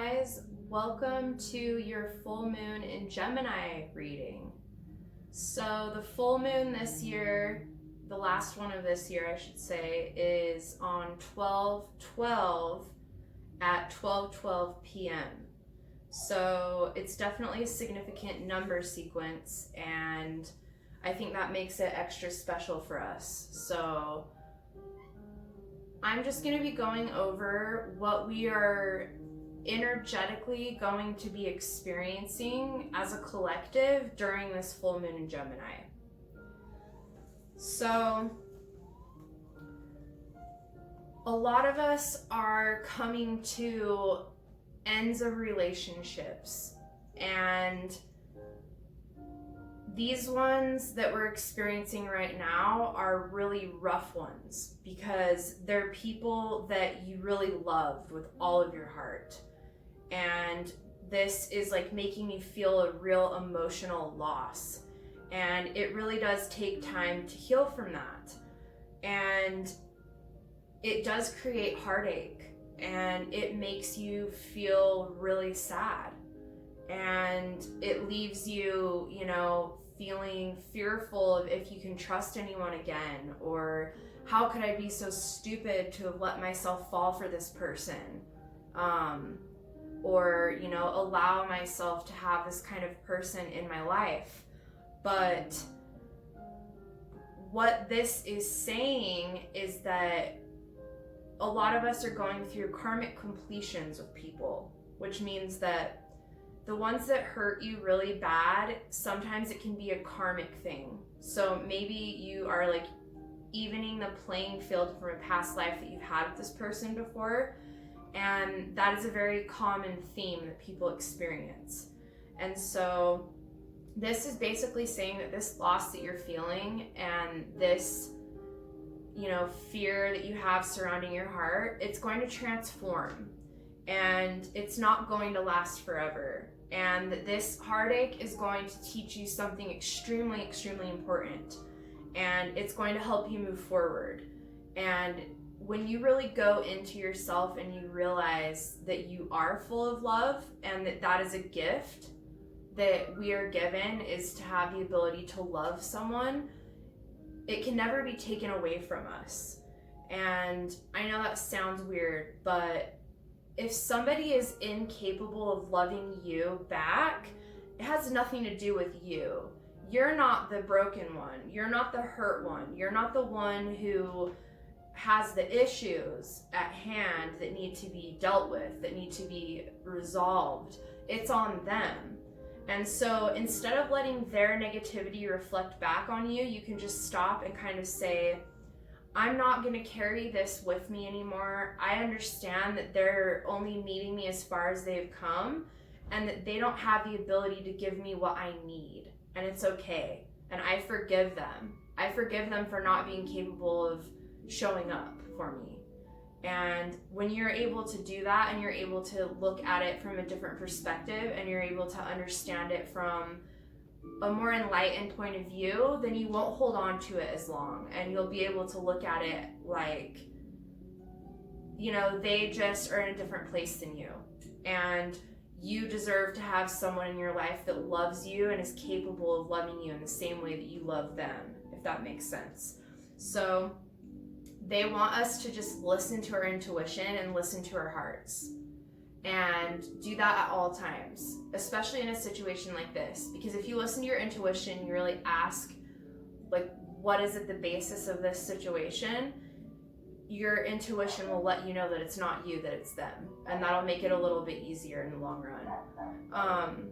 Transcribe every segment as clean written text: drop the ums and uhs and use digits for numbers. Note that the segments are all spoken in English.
guys, welcome to your full moon in Gemini reading. So the full moon this year, the last one of this year I should say, is on 12/12 at 12:12 p.m. So it's definitely a significant number sequence, and I think that makes it extra special for us. So I'm just going to be going over what we are energetically going to be experiencing as a collective during this full moon in Gemini. So a lot of us are coming to ends of relationships, and these ones that we're experiencing right now are really rough ones because they're people that you really loved with all of your heart. And this is like making you feel a real emotional loss. And it really does take time to heal from that. And it does create heartache, and it makes you feel really sad. And it leaves you, feeling fearful of if you can trust anyone again, or how could I be so stupid to have let myself fall for this person, or allow myself to have this kind of person in my life. But what this is saying is that a lot of us are going through karmic completions with people, which means that the ones that hurt you really bad, sometimes it can be a karmic thing. So maybe you are like evening the playing field from a past life that you've had with this person before. And that is a very common theme that people experience. And so this is basically saying that this loss that you're feeling and this, fear that you have surrounding your heart, it's going to transform. And it's not going to last forever. And this heartache is going to teach you something extremely, extremely important. And it's going to help you move forward. And when you really go into yourself and you realize that you are full of love, and that is a gift that we are given, is to have the ability to love someone, it can never be taken away from us. And I know that sounds weird, but if somebody is incapable of loving you back, it has nothing to do with you. You're not the broken one. You're not the hurt one. You're not the one who has the issues at hand that need to be dealt with, that need to be resolved. It's on them. And so instead of letting their negativity reflect back on you, you can just stop and kind of say, I'm not going to carry this with me anymore. I understand that they're only meeting me as far as they've come, and that they don't have the ability to give me what I need. And it's okay. And I forgive them. I forgive them for not being capable of showing up for me. And when you're able to do that, and you're able to look at it from a different perspective, and you're able to understand it from a more enlightened point of view, then you won't hold on to it as long, and you'll be able to look at it like, they just are in a different place than you, and you deserve to have someone in your life that loves you and is capable of loving you in the same way that you love them, if that makes sense. So they want us to just listen to our intuition and listen to our hearts. And do that at all times, especially in a situation like this. Because if you listen to your intuition, you really ask, what is at the basis of this situation? Your intuition will let you know that it's not you, that it's them. And that'll make it a little bit easier in the long run.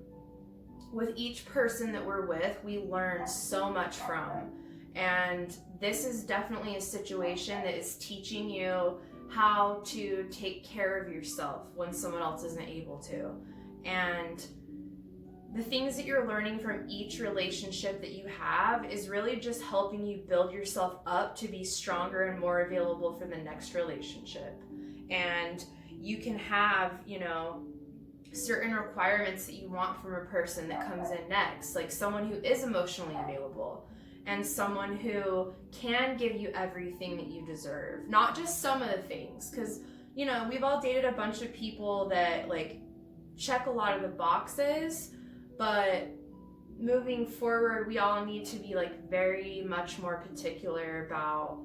With each person that we're with, we learn so much from. And this is definitely a situation that is teaching you how to take care of yourself when someone else isn't able to. And the things that you're learning from each relationship that you have is really just helping you build yourself up to be stronger and more available for the next relationship. And you can have, certain requirements that you want from a person that comes in next, like someone who is emotionally available, and someone who can give you everything that you deserve, not just some of the things. Because, we've all dated a bunch of people that check a lot of the boxes, but moving forward, we all need to be like very much more particular about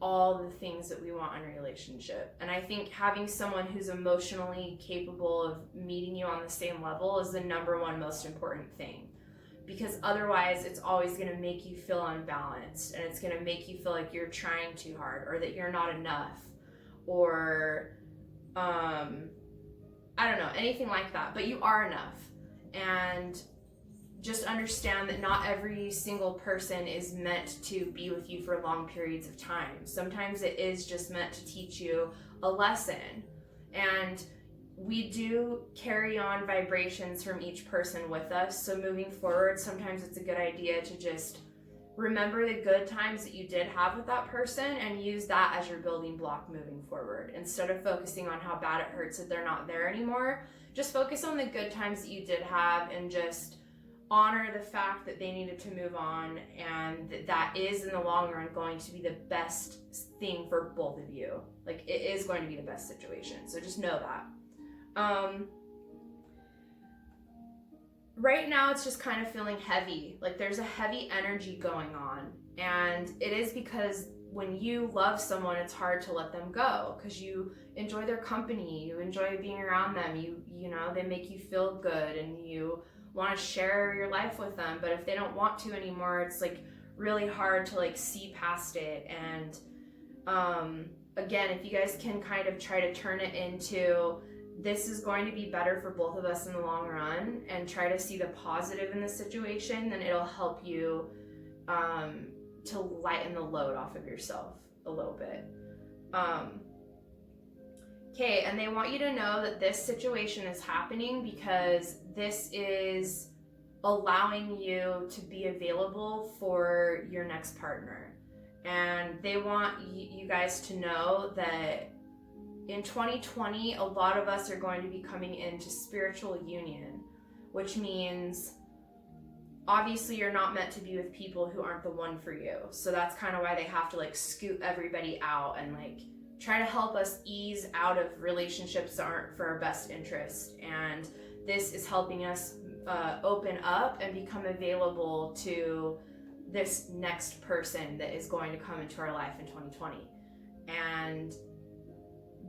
all the things that we want in a relationship. And I think having someone who's emotionally capable of meeting you on the same level is the number one most important thing. Because otherwise, it's always going to make you feel unbalanced, and it's going to make you feel like you're trying too hard, or that you're not enough, or I don't know, anything like that. But you are enough. And just understand that not every single person is meant to be with you for long periods of time. Sometimes it is just meant to teach you a lesson. And we do carry on vibrations from each person with us. So moving forward, sometimes it's a good idea to just remember the good times that you did have with that person and use that as your building block moving forward. Instead of focusing on how bad it hurts that they're not there anymore, just focus on the good times that you did have and just honor the fact that they needed to move on, and that is in the long run going to be the best thing for both of you. Like, it is going to be the best situation. So just know that. Right now it's just kind of feeling heavy. Like, there's a heavy energy going on, and it is because when you love someone, it's hard to let them go because you enjoy their company, you enjoy being around them, you know, they make you feel good, and you want to share your life with them. But if they don't want to anymore, it's like really hard to like see past it. And again, if you guys can kind of try to turn it into, this is going to be better for both of us in the long run, and try to see the positive in the situation, then it'll help you to lighten the load off of yourself a little bit. Okay, and they want you to know that this situation is happening because this is allowing you to be available for your next partner. And they want you guys to know that in 2020, a lot of us are going to be coming into spiritual union, which means obviously you're not meant to be with people who aren't the one for you. So that's kind of why they have to like scoot everybody out and like try to help us ease out of relationships that aren't for our best interest. And this is helping us open up and become available to this next person that is going to come into our life in 2020. And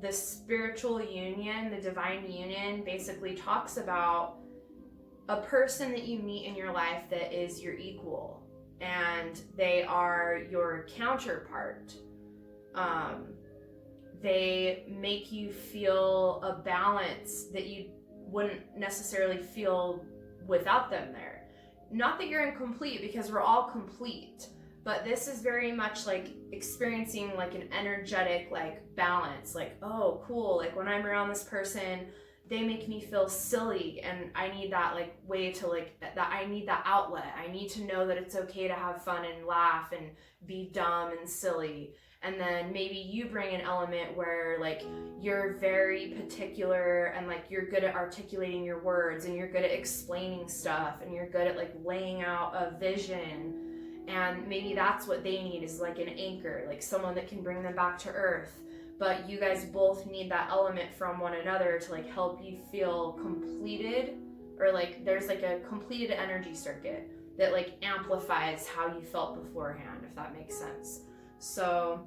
the spiritual union, the divine union, basically talks about a person that you meet in your life that is your equal, and they are your counterpart. They make you feel a balance that you wouldn't necessarily feel without them there. Not that you're incomplete, because we're all complete, but this is very much like experiencing like an energetic like balance. Like, oh cool, like when I'm around this person, they make me feel silly, and I need that like way to like that, I need that outlet. I need to know that it's okay to have fun and laugh and be dumb and silly. And then maybe you bring an element where like you're very particular and like you're good at articulating your words, and you're good at explaining stuff, and you're good at like laying out a vision. And maybe that's what they need, is like an anchor, like someone that can bring them back to earth. But you guys both need that element from one another to like help you feel completed, or like there's like a completed energy circuit that like amplifies how you felt beforehand, if that makes sense. So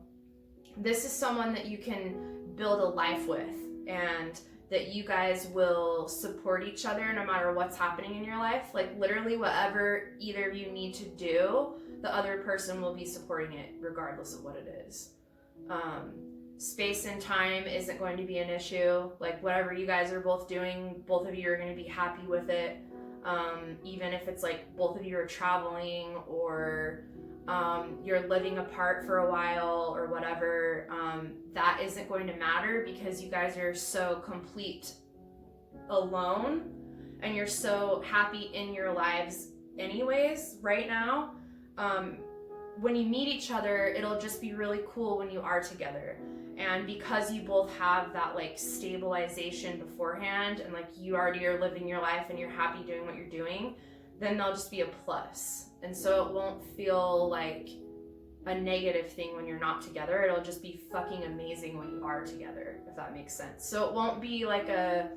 this is someone that you can build a life with, and that you guys will support each other no matter what's happening in your life. Like literally whatever either of you need to do, the other person will be supporting it regardless of what it is. Space and time isn't going to be an issue. Like whatever you guys are both doing, both of you are going to be happy with it. Even if it's like both of you are traveling, or you're living apart for a while or whatever, that isn't going to matter, because you guys are so complete alone, and you're so happy in your lives anyways right now. When you meet each other, it'll just be really cool when you are together. And because you both have that like stabilization beforehand, and like you already are living your life and you're happy doing what you're doing, then they'll just be a plus. And so it won't feel like a negative thing when you're not together. It'll just be fucking amazing when you are together, if that makes sense. So it won't be like a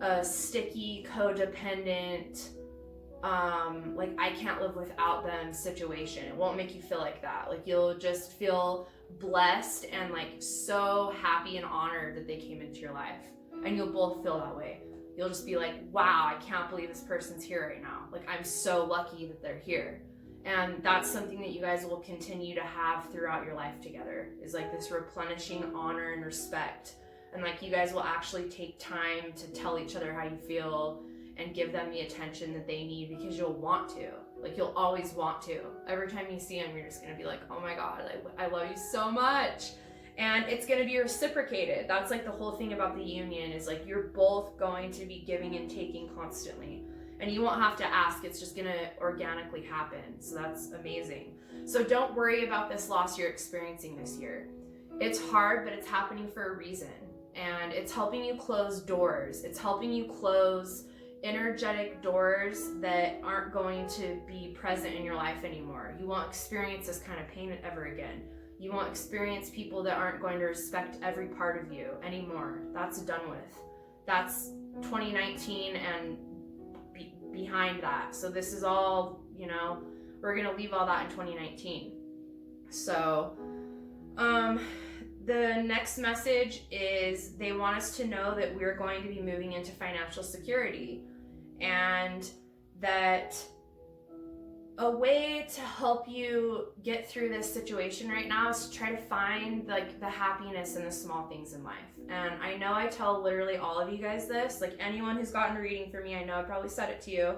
a sticky, codependent, like I can't live without them situation. It won't make you feel like that. Like you'll just feel blessed and like so happy and honored that they came into your life. And you'll both feel that way. You'll just be like, wow, I can't believe this person's here right now. Like I'm so lucky that they're here. And that's something that you guys will continue to have throughout your life together, is like this replenishing honor and respect. And like you guys will actually take time to tell each other how you feel and give them the attention that they need, because you'll want to. Like you'll always want to. Every time you see them, you're just gonna be like, oh my God, I love you so much. And it's gonna be reciprocated. That's like the whole thing about the union, is like you're both going to be giving and taking constantly. And you won't have to ask, it's just gonna organically happen. So that's amazing. So don't worry about this loss you're experiencing this year. It's hard, but it's happening for a reason. And it's helping you close doors. It's helping you close energetic doors that aren't going to be present in your life anymore. You won't experience this kind of pain ever again. You won't experience people that aren't going to respect every part of you anymore. That's done with. That's 2019 and behind that. So this is all, you know, we're going to leave all that in 2019. So, the next message is they want us to know that we're going to be moving into financial security, and that a way to help you get through this situation right now is to try to find like the happiness in the small things in life. And I know I tell literally all of you guys this, like anyone who's gotten a reading from me, I know I probably said it to you,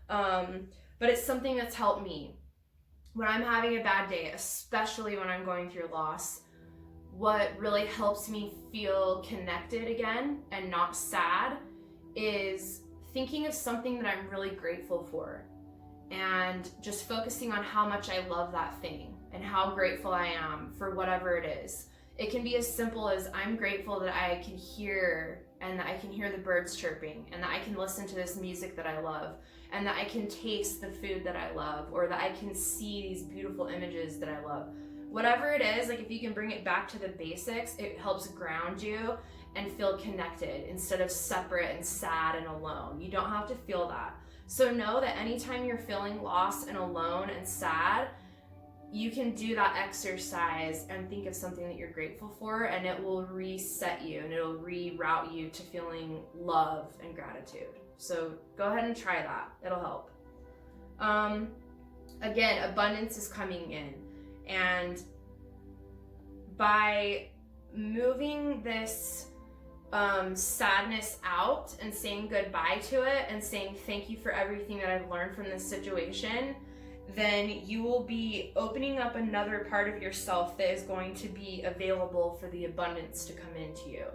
but it's something that's helped me. When I'm having a bad day, especially when I'm going through loss, what really helps me feel connected again and not sad is thinking of something that I'm really grateful for, and just focusing on how much I love that thing and how grateful I am for whatever it is. It can be as simple as I'm grateful that I can hear, and that I can hear the birds chirping, and that I can listen to this music that I love, and that I can taste the food that I love, or that I can see these beautiful images that I love. Whatever it is, like if you can bring it back to the basics, it helps ground you and feel connected instead of separate and sad and alone. You don't have to feel that. So know that anytime you're feeling lost and alone and sad, you can do that exercise and think of something that you're grateful for, and it will reset you and it'll reroute you to feeling love and gratitude. So go ahead and try that. It'll help. Again, abundance is coming in. And by moving this sadness out and saying goodbye to it and saying thank you for everything that I've learned from this situation, then you will be opening up another part of yourself that is going to be available for the abundance to come into you.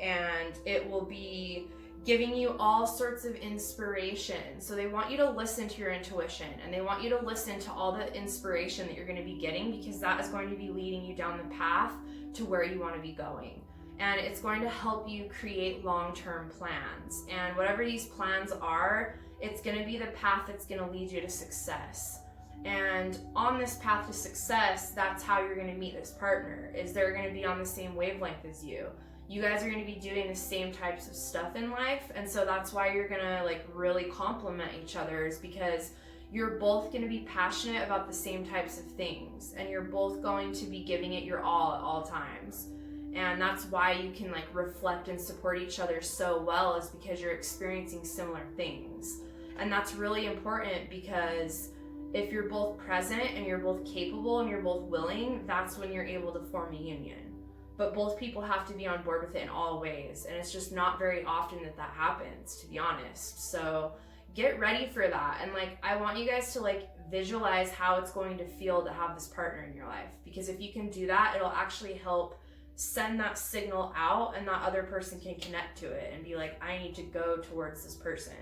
And it will be giving you all sorts of inspiration. So they want you to listen to your intuition, and they want you to listen to all the inspiration that you're going to be getting, because that is going to be leading you down the path to where you want to be going. And it's going to help you create long-term plans. And whatever these plans are, it's going to be the path that's going to lead you to success. And on this path to success, that's how you're going to meet this partner, is they're going to be on the same wavelength as you. You guys are going to be doing the same types of stuff in life, and so that's why you're going to like really complement each other, is because you're both going to be passionate about the same types of things, and you're both going to be giving it your all at all times. And that's why you can like reflect and support each other so well, is because you're experiencing similar things. And that's really important, because if you're both present and you're both capable and you're both willing, that's when you're able to form a union. But both people have to be on board with it in all ways, and it's just not very often that that happens, to be honest. So get ready for that, and like I want you guys to like visualize how it's going to feel to have this partner in your life, because if you can do that, it'll actually help send that signal out, and that other person can connect to it and be like, I need to go towards this person.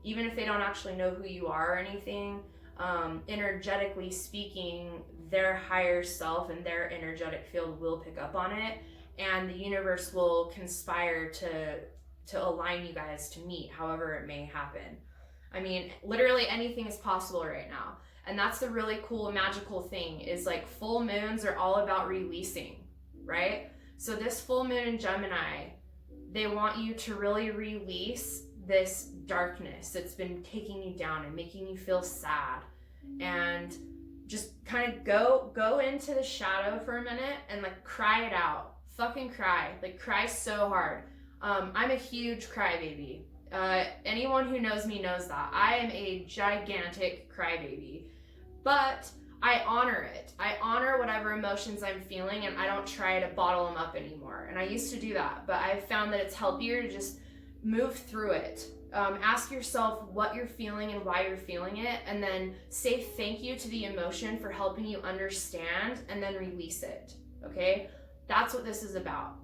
Even if they don't actually know who you are or anything, energetically speaking, their higher self and their energetic field will pick up on it, and the universe will conspire to align you guys to meet, however it may happen. I mean, literally anything is possible right now. And that's the really cool, magical thing, is like full moons are all about releasing, right? So this full moon in Gemini, They want you to really release this darkness that's been taking you down and making you feel sad, and just kind of go into the shadow for a minute and like cry it out. Fucking cry. Like cry so hard. I'm a huge crybaby. Anyone who knows me knows that. I am a gigantic crybaby. But I honor it. I honor whatever emotions I'm feeling, and I don't try to bottle them up anymore. And I used to do that, but I've found that it's healthier to just move through it. Ask yourself what you're feeling and why you're feeling it, and then say thank you to the emotion for helping you understand, and then release it. Okay? That's what this is about.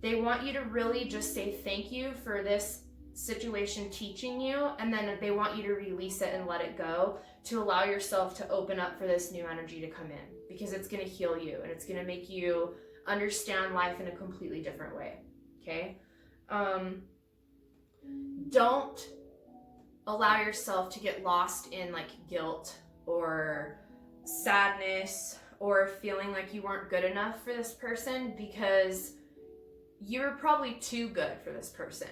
They want you to really just say thank you for this situation teaching you, and then they want you to release it and let it go, to allow yourself to open up for this new energy to come in, because it's going to heal you and it's going to make you understand life in a completely different way. Okay? Don't allow yourself to get lost in like guilt or sadness or feeling like you weren't good enough for this person, because you're probably too good for this person.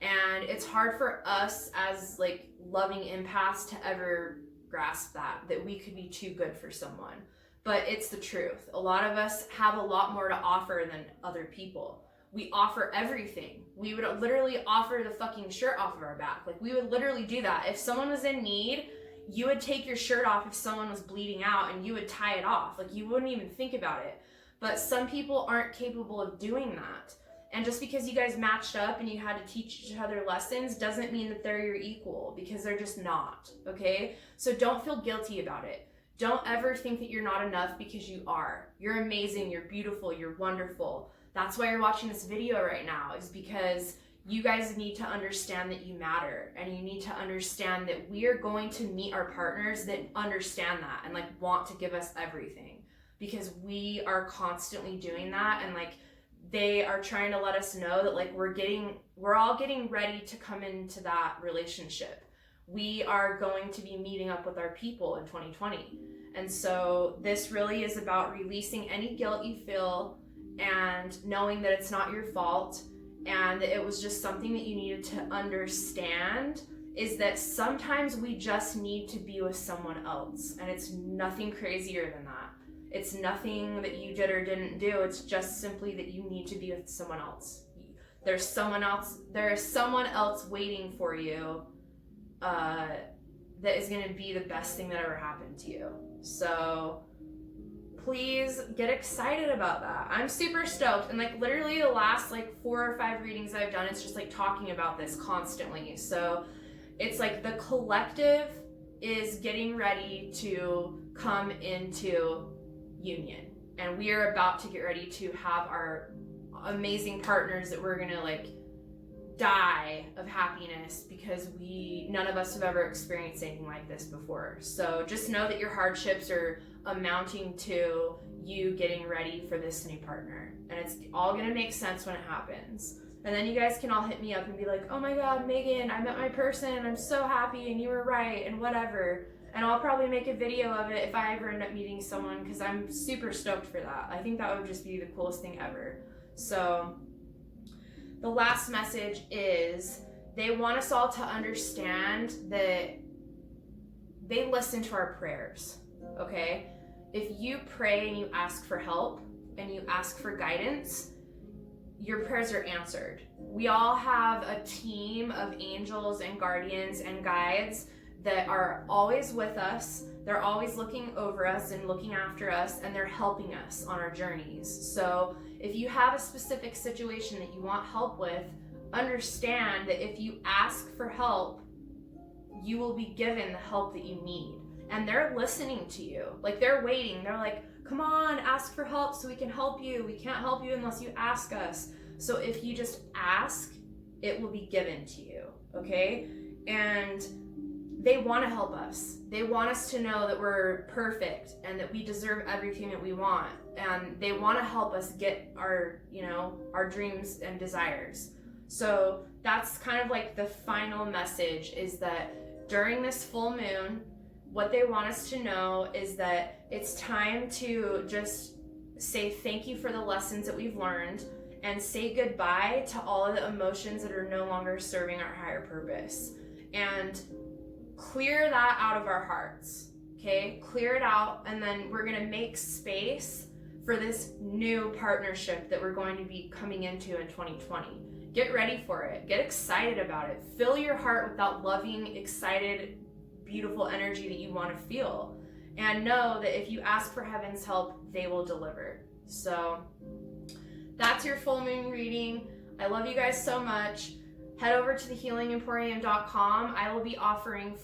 And it's hard for us as like loving empaths to ever grasp that we could be too good for someone. But it's the truth. A lot of us have a lot more to offer than other people. We offer everything. We would literally offer the fucking shirt off of our back. Like, we would literally do that. If someone was in need, you would take your shirt off if someone was bleeding out, and you would tie it off. Like, you wouldn't even think about it. But some people aren't capable of doing that. And just because you guys matched up and you had to teach each other lessons doesn't mean that they're your equal, because they're just not, okay? So don't feel guilty about it. Don't ever think that you're not enough, because you are. You're amazing, you're beautiful, you're wonderful. That's why you're watching this video right now, is because you guys need to understand that you matter, and you need to understand that we are going to meet our partners that understand that and like want to give us everything, because we are constantly doing that, and like they are trying to let us know that like we're all getting ready to come into that relationship. We are going to be meeting up with our people in 2020. And so this really is about releasing any guilt you feel, and knowing that it's not your fault, and that it was just something that you needed to understand, is that sometimes we just need to be with someone else, and it's nothing crazier than that. It's nothing that you did or didn't do. It's just simply that you need to be with someone else. There is someone else waiting for you that is going to be the best thing that ever happened to you. So please get excited about that. I'm super stoked. And like literally the last like 4 or 5 readings I've done, it's just like talking about this constantly. So it's like the collective is getting ready to come into union, and we are about to get ready to have our amazing partners that we're gonna like die of happiness, because none of us have ever experienced anything like this before. So just know that your hardships are amounting to you getting ready for this new partner, and it's all gonna make sense when it happens. And then you guys can all hit me up and be like, oh my god, Megan, I met my person, I'm so happy, and you were right, and whatever. And I'll probably make a video of it if I ever end up meeting someone, because I'm super stoked for that. I think that would just be the coolest thing ever. So the last message is they want us all to understand that they listen to our prayers, okay? If you pray and you ask for help and you ask for guidance, your prayers are answered. We all have a team of angels and guardians and guides that are always with us. They're always looking over us and looking after us, and they're helping us on our journeys. So if you have a specific situation that you want help with, understand that if you ask for help, you will be given the help that you need. And they're listening to you. Like, they're waiting. They're like, come on, ask for help so we can help you. We can't help you unless you ask us. So if you just ask, it will be given to you, okay? And they want to help us. They want us to know that we're perfect and that we deserve everything that we want. And they want to help us get our, our dreams and desires. So that's kind of like the final message, is that during this full moon, what they want us to know is that it's time to just say thank you for the lessons that we've learned, and say goodbye to all of the emotions that are no longer serving our higher purpose, and clear that out of our hearts. Okay, clear it out, and then we're gonna make space for this new partnership that we're going to be coming into in 2020. Get ready for it. Get excited about it. Fill your heart with that loving, excited, beautiful energy that you want to feel. And know that if you ask for heaven's help, they will deliver. So that's your full moon reading. I love you guys so much. Head over to thehealingemporium.com. I will be offering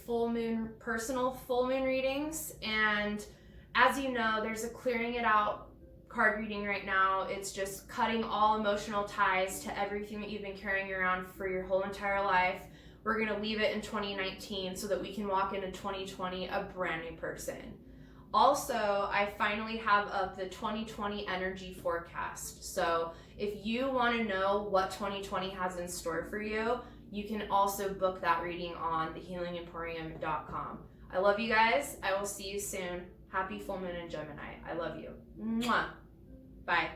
personal full moon readings. And as you know, there's a clearing it out card reading right now. It's just cutting all emotional ties to everything that you've been carrying around for your whole entire life. We're going to leave it in 2019 so that we can walk into 2020 a brand new person. Also, I finally have up the 2020 energy forecast. So if you want to know what 2020 has in store for you, you can also book that reading on thehealingemporium.com. I love you guys. I will see you soon. Happy full moon in Gemini. I love you. Mwah. Bye.